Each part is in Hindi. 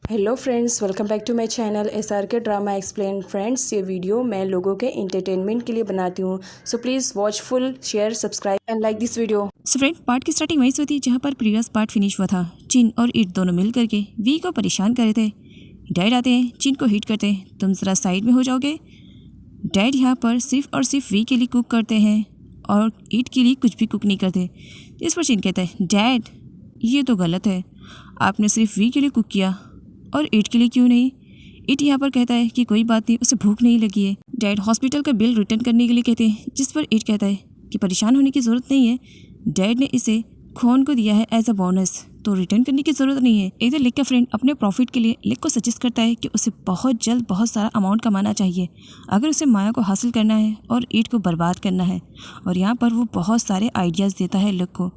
Hello friends, welcome back to my channel SRK drama explain. Friends, ये वीडियो मैं लोगों के एंटरटेनमेंट के लिए बनाती हूँ, so please watch full, share, subscribe and like this video. So friend, part की स्टार्टिंग वहीं से होती है जहाँ पर प्रीवियस पार्ट फिनिश हुआ था। चिन और ईट दोनों मिल करके वी को परेशान कर रहे थे। डैड आते हैं, चिन को हिट करते हैं, तुम ज़रा साइड में हो जाओगे। डैड यहाँ पर सिर्फ और सिर्फ वी के लिए कुक करते हैं और ईट के लिए कुछ भी कुक नहीं करते। इस पर चिन कहता है, डैड ये तो गलत है, आपने सिर्फ वी के लिए कुक किया और ईट के लिए क्यों नहीं। ईट यहाँ पर कहता है कि कोई बात नहीं, उसे भूख नहीं लगी है। डैड हॉस्पिटल का बिल रिटर्न करने के लिए कहते हैं, जिस पर ईट कहता है कि परेशान होने की ज़रूरत नहीं है, डैड ने इसे खोन को दिया है एज अ बोनस, तो रिटर्न करने की ज़रूरत नहीं है। इधर लेक का फ्रेंड अपने प्रॉफिट के लिए लेक को सजेस्ट करता है कि उसे बहुत जल्द बहुत सारा अमाउंट कमाना चाहिए अगर उसे माया को हासिल करना है और ईट को बर्बाद करना है। और यहाँ पर वो बहुत सारे आइडियाज़ देता है लेक को।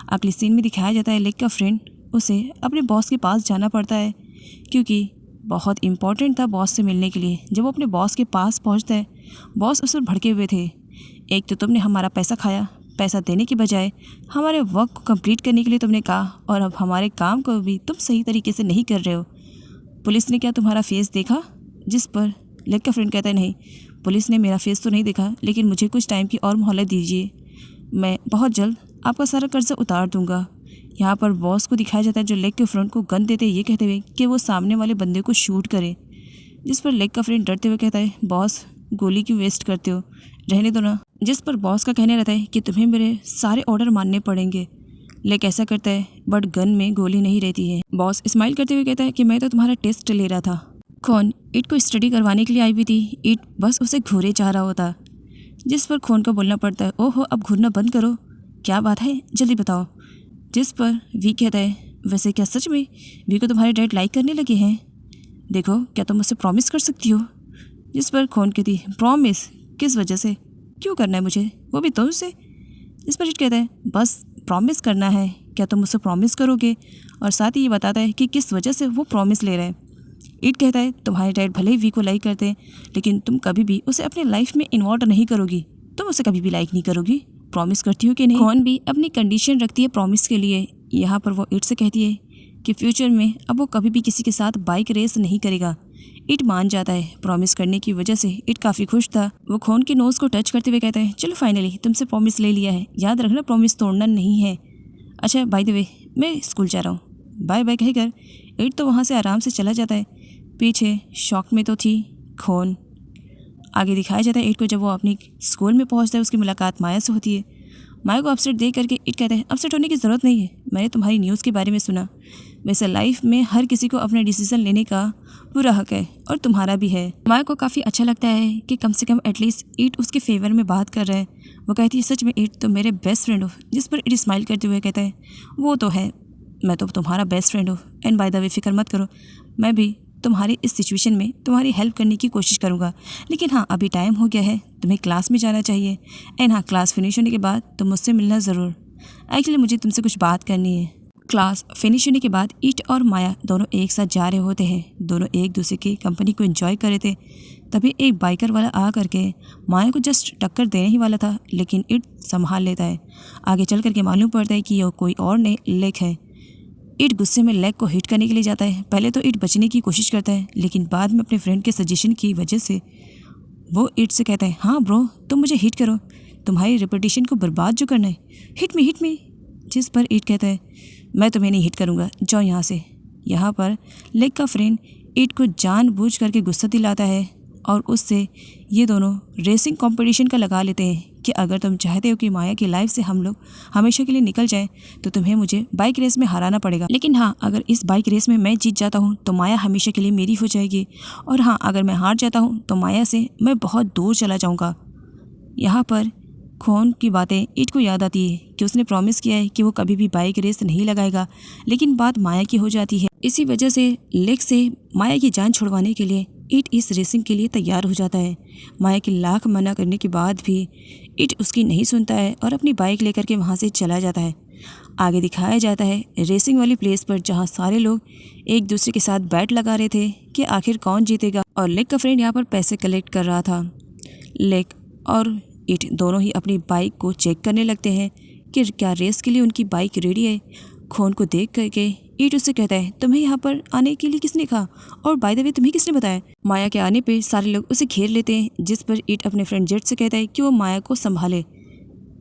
अगले सीन में दिखाया जाता है लेक का फ्रेंड उसे अपने बॉस के पास जाना पड़ता है क्योंकि बहुत इम्पॉर्टेंट था बॉस से मिलने के लिए। जब वो अपने बॉस के पास पहुंचता है, बॉस उस पर भड़के हुए थे। एक तो तुमने हमारा पैसा खाया, पैसा देने की बजाय हमारे वर्क को कंप्लीट करने के लिए तुमने कहा, और अब हमारे काम को भी तुम सही तरीके से नहीं कर रहे हो। पुलिस ने क्या तुम्हारा फेस देखा? जिस पर लेक का फ्रेंड कहता है, नहीं पुलिस ने मेरा फेस तो नहीं देखा, लेकिन मुझे कुछ टाइम की और मोहलत दीजिए, मैं बहुत जल्द आपका सारा कर्जा उतार दूंगा। यहाँ पर बॉस को दिखाया जाता है जो लेग के फ्रेंड को गन देते ये कहते हुए कि वो सामने वाले बंदे को शूट करे। जिस पर लेग का फ्रेंड डरते हुए कहता है, बॉस गोली क्यों वेस्ट करते हो, रहने दो ना। जिस पर बॉस का कहने रहता है कि तुम्हें मेरे सारे ऑर्डर मानने पड़ेंगे। लेग ऐसा करता है बट गन में गोली नहीं रहती है। बॉस स्माइल करते हुए कहता है कि मैं तो तुम्हारा टेस्ट ले रहा था। खोन ईट को स्टडी करवाने के लिए आई हुई थी, ईट बस उसे घूरे चाह रहा होता। जिस पर खोन को बोलना पड़ता है, ओहो अब घूरना बंद करो, क्या बात है जल्दी बताओ। जिस पर वी कहता है, वैसे क्या सच में वी को तुम्हारे डैड लाइक करने लगे हैं? देखो क्या तुम मुझसे प्रॉमिस कर सकती हो? जिस पर खोन कहती, प्रॉमिस किस वजह से, क्यों करना है मुझे, वो भी तुमसे? जिस पर ईट कहता है, बस प्रॉमिस करना है, क्या तुम मुझसे प्रॉमिस करोगे? और साथ ही ये बताता है कि किस वजह से वो प्रॉमिस ले रहे हैं। ईट कहता है, तुम्हारे डैड भले ही वी को लाइक करते हैं, लेकिन तुम कभी भी उसे अपनी लाइफ में इन्वॉल्व नहीं करोगी, तुम उसे कभी भी लाइक नहीं करोगी, प्रॉमिस करती हो कि नहीं? खोन भी अपनी कंडीशन रखती है प्रॉमिस के लिए। यहाँ पर वो ईट से कहती है कि फ्यूचर में अब वो कभी भी किसी के साथ बाइक रेस नहीं करेगा। ईट मान जाता है। प्रॉमिस करने की वजह से ईट काफ़ी खुश था। वो खोन के नोज़ को टच करते हुए कहता है, चलो फाइनली तुमसे प्रॉमिस ले लिया है, याद रखना प्रॉमिस तोड़ना नहीं है। अच्छा बाय द वे मैं स्कूल जा रहा हूँ, बाय बाय कहकर ईट तो वहाँ से आराम से चला जाता है। पीछे शॉक में तो थी खोन। आगे दिखाया जाता है ईट को जब वो अपनी स्कूल में पहुंचता है, उसकी मुलाकात माया से होती है। माया को अपसेट देख करके ईट कहता है, अपसेट होने की ज़रूरत नहीं है, मैंने तुम्हारी न्यूज़ के बारे में सुना। वैसे लाइफ में हर किसी को अपने डिसीज़न लेने का पूरा हक है और तुम्हारा भी है। माया को काफ़ी अच्छा लगता है कि कम से कम एटलीस्ट ईट उसके फेवर में बात कर रहा है। वो कहती है, सच में ईट तो मेरे बेस्ट फ्रेंड हो। जिस पर ईट स्माइल करते हुए कहता है, वो तो है, मैं तो तुम्हारा बेस्ट फ्रेंड हूँ, एंड बाय द वे फिक्र मत करो, मैं भी तुम्हारी इस सिचुएशन में तुम्हारी हेल्प करने की कोशिश करूँगा। लेकिन हाँ अभी टाइम हो गया है, तुम्हें क्लास में जाना चाहिए, एंड हाँ क्लास फिनिश होने के बाद तुम मुझसे मिलना ज़रूर, एक्चुअली मुझे तुमसे कुछ बात करनी है। क्लास फिनिश होने के बाद ईट और माया दोनों एक साथ जा रहे होते हैं। दोनों एक दूसरे की कंपनी को एंजॉय कर रहे थे। तभी एक बाइकर वाला आ करके माया को जस्ट टक्कर देने ही वाला था, लेकिन ईट संभाल लेता है। आगे चल करके मालूम पड़ता है कि यह कोई और नहीं लेक है। ईट गुस्से में लेग को हिट करने के लिए जाता है। पहले तो ईट बचने की कोशिश करता है, लेकिन बाद में अपने फ्रेंड के सजेशन की वजह से वो ईट से कहता है, हाँ ब्रो तुम मुझे हिट करो, तुम्हारी रेपुटेशन को बर्बाद जो करना है, हिट मी। जिस पर ईट कहता है, मैं तुम्हें नहीं हिट करूँगा, जाओ यहाँ से। यहाँ पर लेग का फ्रेंड ईट को जानबूझ करके गुस्सा दिलाता है और उससे ये दोनों रेसिंग कंपटीशन का लगा लेते हैं कि अगर तुम चाहते हो कि माया की लाइफ से हम लोग हमेशा के लिए निकल जाएं, तो तुम्हें मुझे बाइक रेस में हराना पड़ेगा। लेकिन हाँ अगर इस बाइक रेस में मैं जीत जाता हूँ तो माया हमेशा के लिए मेरी हो जाएगी, और हाँ अगर मैं हार जाता हूँ तो माया से मैं बहुत दूर चला जाऊँगा। यहाँ पर खोन की बातें ईट को याद आती है कि उसने प्रॉमिस किया है कि वो कभी भी बाइक रेस नहीं लगाएगा, लेकिन बात माया की हो जाती है। इसी वजह से लेग से माया की जान छुड़वाने के लिए ईट इस रेसिंग के लिए तैयार हो जाता है। माया की लाख मना करने के बाद भी ईट उसकी नहीं सुनता है और अपनी बाइक लेकर के वहाँ से चला जाता है। आगे दिखाया जाता है रेसिंग वाली प्लेस पर, जहाँ सारे लोग एक दूसरे के साथ बैट लगा रहे थे कि आखिर कौन जीतेगा, और लेग का फ्रेंड यहाँ पर पैसे कलेक्ट कर रहा था। लेग और ईट दोनों ही अपनी बाइक को चेक करने लगते हैं कि क्या रेस के लिए उनकी बाइक रेडी है। खोन को देख करके ईट उससे कहता है, तुम्हें यहाँ पर आने के लिए किसने कहा, और बाय द वे तुम्हें किसने बताया। माया के आने पे सारे लोग उसे घेर लेते हैं, जिस पर ईट अपने फ्रेंड जेट से कहता है कि वो माया को संभाले।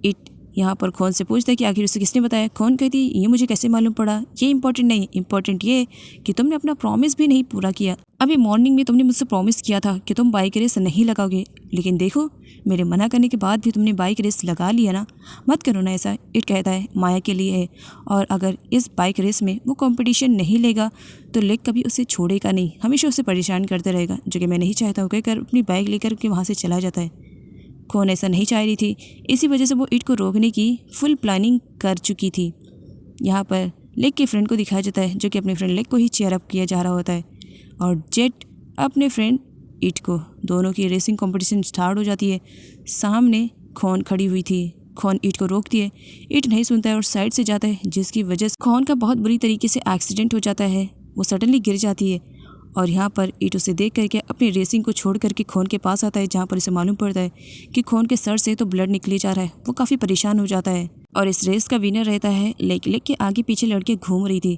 ईट यहाँ पर खोन से पूछता है कि आखिर उसे किसने बताया। खोन कहती है, ये मुझे कैसे मालूम पड़ा, ये इंपॉर्टेंट नहीं, इंपॉर्टेंट ये कि तुमने अपना प्रॉमिस भी नहीं पूरा किया। अभी मॉर्निंग में तुमने मुझसे प्रॉमिस किया था कि तुम बाइक रेस नहीं लगाओगे, लेकिन देखो मेरे मना करने के बाद भी तुमने बाइक रेस लगा लिया ना। मत करो ना ऐसा। ईट कहता है, माया के लिए है, और अगर इस बाइक रेस में वो कंपटीशन नहीं लेगा तो लेग कभी उसे छोड़ेगा नहीं, हमेशा उसे परेशान करते रहेगा, जो कि मैं नहीं चाहता हूँ। कहकर अपनी बाइक लेकर के वहाँ से चला जाता है। खोन ऐसा नहीं चाह रही थी, इसी वजह से वो ईट को रोकने की फुल प्लानिंग कर चुकी थी। यहाँ पर लेग के फ्रेंड को दिखाया जाता है, जो कि अपने फ्रेंड लेग को ही चेयर अप किया जा रहा होता है, और जेट अपने फ्रेंड ईट को। दोनों की रेसिंग कंपटीशन स्टार्ट हो जाती है। सामने खोन खड़ी हुई थी। खोन ईट को रोकती है, ईट नहीं सुनता है और साइड से जाता है, जिसकी वजह से खोन का बहुत बुरी तरीके से एक्सीडेंट हो जाता है। वो सडनली गिर जाती है, और यहाँ पर ईट उसे देख करके अपनी रेसिंग को छोड़ करके खोन के पास आता है, जहाँ पर उसे मालूम पड़ता है कि खोन के सर से तो ब्लड निकले जा रहा है। वो काफ़ी परेशान हो जाता है, और इस रेस का विनर रहता है लेग। लेग के आगे पीछे लड़के घूम रही थी,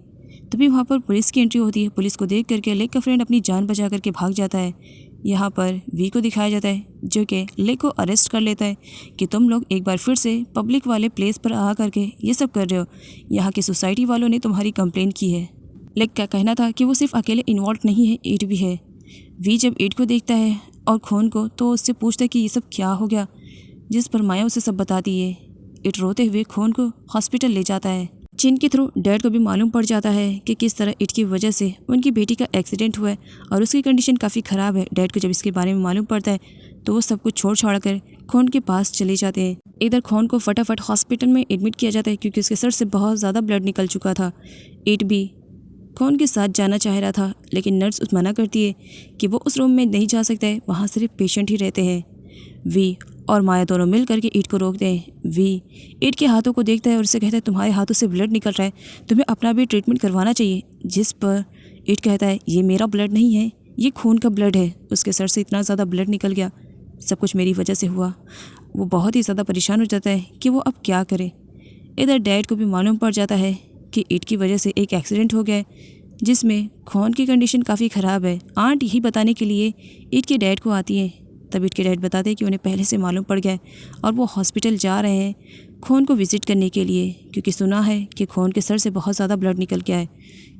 तभी वहाँ पर पुलिस की एंट्री होती है। पुलिस को देख करके लेग का फ्रेंड अपनी जान बचा करके भाग जाता है। यहाँ पर वी को दिखाया जाता है, जो कि लेग को अरेस्ट कर लेता है कि तुम लोग एक बार फिर से पब्लिक वाले प्लेस पर आ करके ये सब कर रहे हो, यहाँ की सोसाइटी वालों ने तुम्हारी कंप्लेन की है। लेग का कहना था कि वो सिर्फ अकेले इन्वॉल्व नहीं है, ईट भी है। वी जब ईट को देखता है और खोन को, तो उससे पूछता है कि ये सब क्या हो गया, जिस पर माया उसे सब बताती है। ईट रोते हुए खोन को हॉस्पिटल ले जाता है। चिन के थ्रू डैड को भी मालूम पड़ जाता है कि किस तरह ईट की वजह से उनकी बेटी का एक्सीडेंट हुआ है, और उसकी कंडीशन काफ़ी ख़राब है। डैड को जब इसके बारे में मालूम पड़ता है तो वो सब कुछ छोड़ छाड़ कर खोन के पास चले जाते हैं। इधर खोन को फटाफट हॉस्पिटल में एडमिट किया जाता है, क्योंकि उसके सर से बहुत ज़्यादा ब्लड निकल चुका था। ईट भी खोन के साथ जाना चाह रहा था, लेकिन नर्स उस मना करती है कि वो उस रूम में नहीं जा सकता है, वहाँ सिर्फ पेशेंट ही रहते हैं। वी और माया दोनों मिल करके ईट को रोकते हैं। वी ईट के हाथों को देखता है और उससे कहता है, तुम्हारे हाथों से ब्लड निकल रहा है, तुम्हें अपना भी ट्रीटमेंट करवाना चाहिए। जिस पर ईट कहता है, ये मेरा ब्लड नहीं है, ये खून का ब्लड है। उसके सर से इतना ज़्यादा ब्लड निकल गया, सब कुछ मेरी वजह से हुआ। वो बहुत ही ज़्यादा परेशान हो जाता है कि वो अब क्या करे। इधर डैड को भी मालूम पड़ जाता है कि ईट की वजह से एक एक्सीडेंट हो गया है, जिसमें खोन की कंडीशन काफ़ी ख़राब है। आंट यही बताने के लिए ईट के डैड को आती है। तब ईट के डैड बताते हैं कि उन्हें पहले से मालूम पड़ गया है, और वो हॉस्पिटल जा रहे हैं खोन को विज़िट करने के लिए, क्योंकि सुना है कि खोन के सर से बहुत ज़्यादा ब्लड निकल गया है,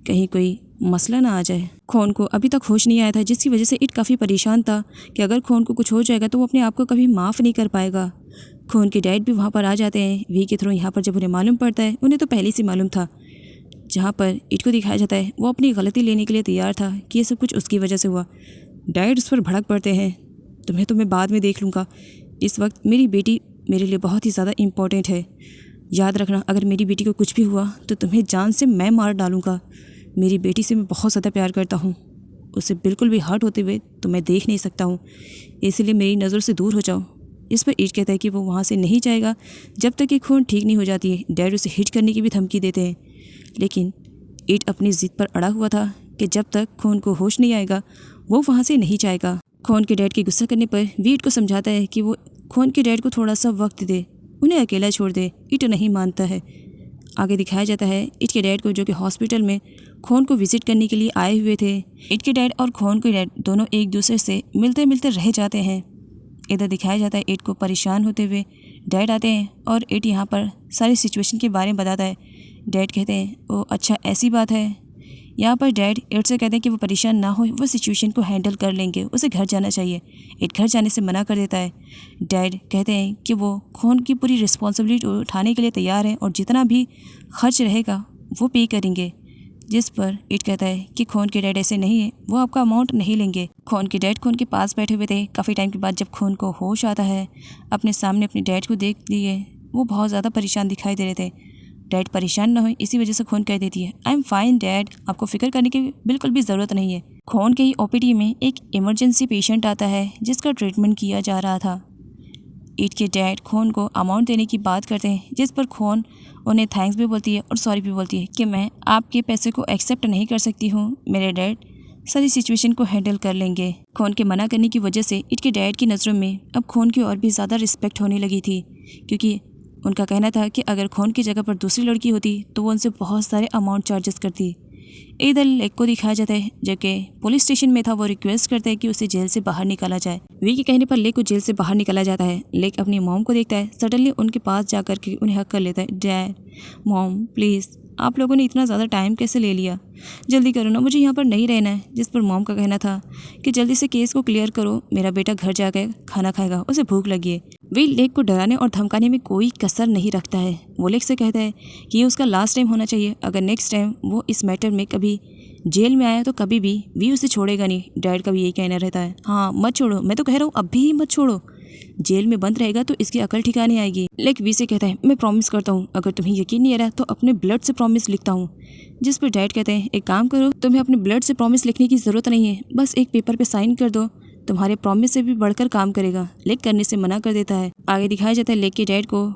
कहीं कोई मसला ना आ जाए। खोन को अभी तक होश नहीं आया था, जिसकी वजह से ईट काफ़ी परेशान था कि अगर खोन को कुछ हो जाएगा तो वो अपने आप को कभी माफ़ नहीं कर पाएगा। खोन के डैड भी वहाँ पर आ जाते हैं वी के थ्रू। यहाँ पर जब उन्हें मालूम पड़ता है, उन्हें तो पहले से मालूम था, जहाँ पर ईट को दिखाया जाता है वो अपनी गलती लेने के लिए तैयार था कि ये सब कुछ उसकी वजह से हुआ। डैड उस पर भड़क पड़ते हैं, तुम्हें तो मैं बाद में देख लूँगा, इस वक्त मेरी बेटी मेरे लिए बहुत ही ज़्यादा इम्पोर्टेंट है। याद रखना, अगर मेरी बेटी को कुछ भी हुआ तो तुम्हें जान से मैं मार डालूँगा। मेरी बेटी से मैं बहुत ज़्यादा प्यार करता हूँ, उसे बिल्कुल भी हर्ट होते हुए तो मैं देख नहीं सकता हूँ, इसलिए मेरी नज़र से दूर हो जाओ। इस पर ईट कहता है कि वो वहाँ से नहीं जाएगा जब तक कि खून ठीक नहीं हो जाती है। डैड उसे हिट करने की भी धमकी देते हैं, लेकिन ईट अपनी ज़िद पर अड़ा हुआ था कि जब तक खून को होश नहीं आएगा वो वहाँ से नहीं जाएगा। खून के डैड के गुस्सा करने पर वी ईट को समझाता है कि वो खून के डैड को थोड़ा सा वक्त दे, उन्हें अकेला छोड़ दे। ईट नहीं मानता है। आगे दिखाया जाता है ईट के डैड को, जो कि हॉस्पिटल में खून को विज़िट करने के लिए आए हुए थे। ईट के डैड और खून के डैड दोनों एक दूसरे से मिलते मिलते रह जाते हैं। इधर दिखाया जाता है ईट को परेशान होते हुए डैड आते हैं, और ईट यहाँ पर सारी सिचुएशन के बारे में बताता है। डैड कहते हैं, ओ अच्छा ऐसी बात है। यहाँ पर डैड ईट से कहते हैं कि वो परेशान ना हो, वो सिचुएशन को हैंडल कर लेंगे, उसे घर जाना चाहिए। ईट घर जाने से मना कर देता है। डैड कहते हैं कि वो खून की पूरी रिस्पॉन्सिबिलिटी उठाने के लिए तैयार हैं, और जितना भी खर्च रहेगा वो पे करेंगे। जिस पर ईट कहता है कि खून के डैड ऐसे नहीं है, वो आपका अमाउंट नहीं लेंगे। खून के डैड खून के पास बैठे हुए थे। काफ़ी टाइम के बाद जब खून को होश आता है, अपने सामने अपने डैड को देख लिए, वो बहुत ज़्यादा परेशान दिखाई दे रहे थे। डैड परेशान ना हो इसी वजह से खून कह देती है, आई एम फाइन डैड, आपको फिक्र करने की बिल्कुल भी ज़रूरत नहीं है। खून के ही ओपीडी में एक इमरजेंसी पेशेंट आता है जिसका ट्रीटमेंट किया जा रहा था। ईट के डैड खून को अमाउंट देने की बात करते हैं, जिस पर खून उन्हें थैंक्स भी बोलती है और सॉरी भी बोलती है कि मैं आपके पैसे को एक्सेप्ट नहीं कर सकती हूँ, मेरे डैड सारी सिचुएशन को हैंडल कर लेंगे। खून के मना करने की वजह से ईट के डैड की नज़रों में अब खून की और भी ज़्यादा रिस्पेक्ट होने लगी थी, क्योंकि उनका कहना था कि अगर खून की जगह पर दूसरी लड़की होती तो वो उनसे बहुत सारे अमाउंट चार्जेस करती। इधर लेक को दिखाया जाता है जबकि पुलिस स्टेशन में था। वो रिक्वेस्ट करता है कि उसे जेल से बाहर निकाला जाए। वी के कहने पर लेक को जेल से बाहर निकाला जाता है। लेक अपनी मॉम को देखता है, सडनली उनके पास जाकर के उन्हें हक कर लेता है। डैड, मॉम प्लीज़, आप लोगों ने इतना ज़्यादा टाइम कैसे ले लिया, जल्दी करो ना, मुझे यहाँ पर नहीं रहना है। जिस पर मॉम का कहना था कि जल्दी से केस को क्लियर करो, मेरा बेटा घर जाकर खाना खाएगा, उसे भूख लगी है। वे लेक को डराने और धमकाने में कोई कसर नहीं रखता है। वो लेक से कहता है कि ये उसका लास्ट टाइम होना चाहिए। अगर नेक्स्ट टाइम वो इस मैटर में कभी जेल में आया तो कभी भी वी उसे छोड़ेगा नहीं। डैड का भी यही कहना रहता है, हाँ मत छोड़ो, मैं तो कह रहा हूँ अभी ही मत छोड़ो, जेल में बंद रहेगा तो इसकी अकल ठिकाने आएगी। लेक वी से कहता है, मैं प्रॉमिस करता हूँ, अगर तुम्हें यकीन नहीं आ रहा तो अपने ब्लड से प्रॉमिस लिखता हूँ। जिस पर डैड कहते हैं, एक काम करो, तुम्हें अपने ब्लड से प्रॉमिस लिखने की ज़रूरत नहीं है, बस एक पेपर पे साइन कर दो, तुम्हारे प्रॉमिस से भी बढ़कर काम करेगा। लेक करने से मना कर देता है। आगे दिखाया जाता है लेक के डैड को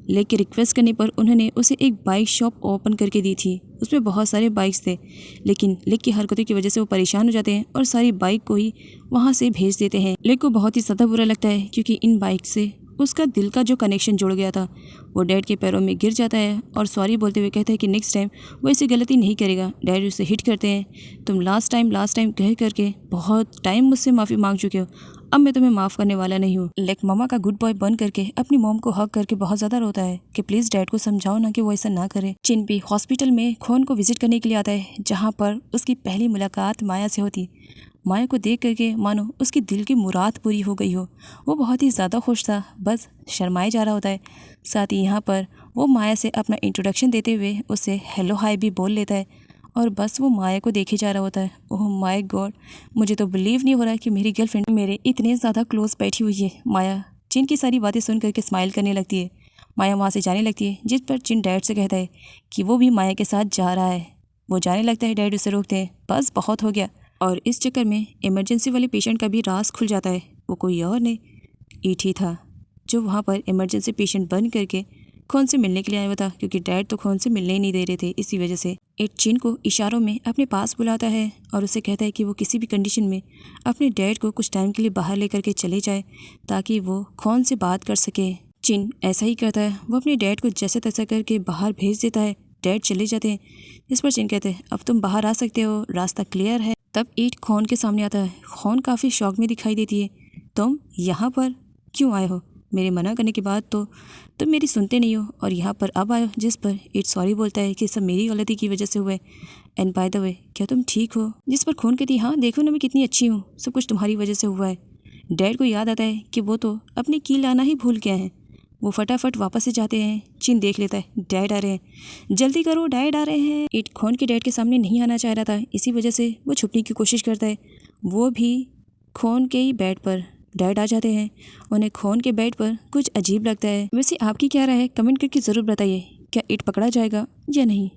लेक के रिक्वेस्ट करने पर उन्होंने उसे एक बाइक शॉप ओपन करके दी थी। उसमें बहुत सारे बाइक्स थे, लेकिन लेक की हरकतों की वजह से वो परेशान हो जाते हैं और सारी बाइक को ही वहाँ से भेज देते हैं। लेक को बहुत ही ज़्यादा बुरा लगता है क्योंकि इन बाइक से उसका दिल का जो कनेक्शन जुड़ गया था वो डैड के पैरों में गिर जाता है और सॉरी बोलते हुए कहता है कि नेक्स्ट टाइम वो ऐसी गलती नहीं करेगा। डैड उसे हिट करते हैं, तुम लास्ट टाइम कह करके बहुत टाइम मुझसे माफ़ी मांग चुके हो, अब मैं तुम्हें माफ़ करने वाला नहीं हूँ। लेक मामा का गुड बॉय बन करके अपनी मॉम को हक करके बहुत ज़्यादा रोता है कि प्लीज़ डैड को समझाओ ना कि वो ऐसा ना करे। चिन भी हॉस्पिटल में खोन को विजिट करने के लिए आता है जहाँ पर उसकी पहली मुलाकात माया से होती। माया को देख करके मानो उसकी दिल की मुराद पूरी हो गई हो। वो बहुत ही ज़्यादा खुश था, बस शर्माए जा रहा होता है। साथ ही यहाँ पर वो माया से अपना इंट्रोडक्शन देते हुए उसे हेलो हाय भी बोल लेता है और बस वो माया को देखे जा रहा होता है। ओह माय गॉड, मुझे तो बिलीव नहीं हो रहा है कि मेरी गर्लफ्रेंड मेरे इतने ज़्यादा क्लोज बैठी हुई है। माया चिन की सारी बातें सुन करके स्माइल करने लगती है। माया वहाँ से जाने लगती है, जिस पर चिन डैड से कहता है कि वो भी माया के साथ जा रहा है। वो जाने लगता है, डैड उसे रोकते हैं, बस बहुत हो गया। और इस चक्कर में इमरजेंसी वाले पेशेंट का भी राज खुल जाता है। वो कोई और नहीं, ईट ही था जो वहाँ पर इमरजेंसी पेशेंट बन करके खोन से मिलने के लिए आया हुआ था, क्योंकि डैड तो खोन से मिलने ही नहीं दे रहे थे। इसी वजह से एक चिन को इशारों में अपने पास बुलाता है और उसे कहता है कि वो किसी भी कंडीशन में अपने डैड को कुछ टाइम के लिए बाहर लेकर के चले जाए ताकि वो खोन से बात कर सके। चिन ऐसा ही करता है, वो अपने डैड को जैसे तैसा करके बाहर भेज देता है। डैड चले जाते हैं। इस पर चिन कहते हैं, अब तुम बाहर आ सकते हो, रास्ता क्लियर है। तब ईट खोन के सामने आता है। खोन काफ़ी शौक में दिखाई देती है। तुम यहाँ पर क्यों आए हो? मेरे मना करने के बाद तो तुम मेरी सुनते नहीं हो और यहाँ पर अब आए हो। जिस पर ईट सॉरी बोलता है कि सब मेरी गलती की वजह से हुआ है, एंड बाय द वे क्या तुम ठीक हो? जिस पर खून कहती है, हाँ देखो ना मैं कितनी अच्छी हूँ, सब कुछ तुम्हारी वजह से हुआ है। डैड को याद आता है कि वो तो अपनी की लाना ही भूल गए हैं। वो फटाफट वापस से जाते हैं। चिन देख लेता है, डैड आ रहे हैं, जल्दी करो डैड आ रहे हैं। ईट खोन के डैड के सामने नहीं आना चाह रहा था, इसी वजह से वो छुपने की कोशिश करता है। वो भी खोन के ही बेड पर डैड आ जाते हैं। उन्हें खोन के बेड पर कुछ अजीब लगता है। वैसे आपकी क्या राय है, कमेंट करके ज़रूर बताइए, क्या ईट पकड़ा जाएगा या नहीं।